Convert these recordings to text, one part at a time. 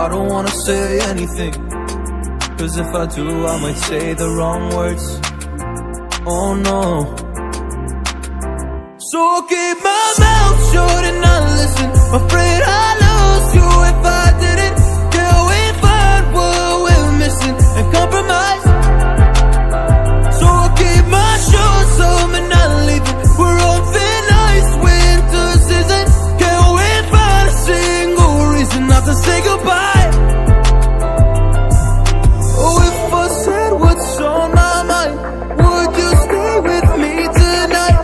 I don't wanna say anything, cause if I do I might say the wrong words. Oh no. So I'll keep my mouth shut and not listen. Afraid I'd lose you if I didn't. Till we find what we're missing and compromise. So I'll keep my shoes on and not leaving. We're on thin ice, winter season. Can't we find a single reason not to say goodbye? Oh, if I said what's on my mind, would you stay with me tonight?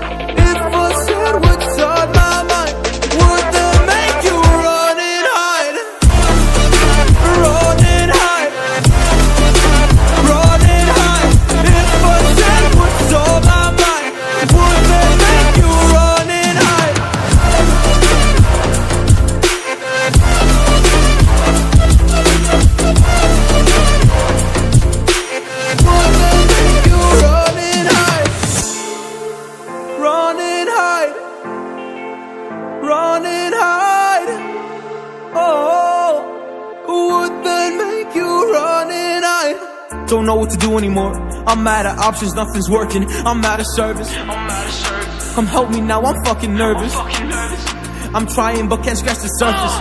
If I said what's on my mind, would that make you run and hide? Run and hide. Run and hide. If I said what's on my mind, would that make you run and hide? Would that make you run and hide? Run and hide. Run and hide. Oh, would that make you run and hide? Don't know what to do anymore. I'm out of options, nothing's working. I'm out of service. Come help me now, I'm fucking nervous. I'm trying but can't scratch the surface.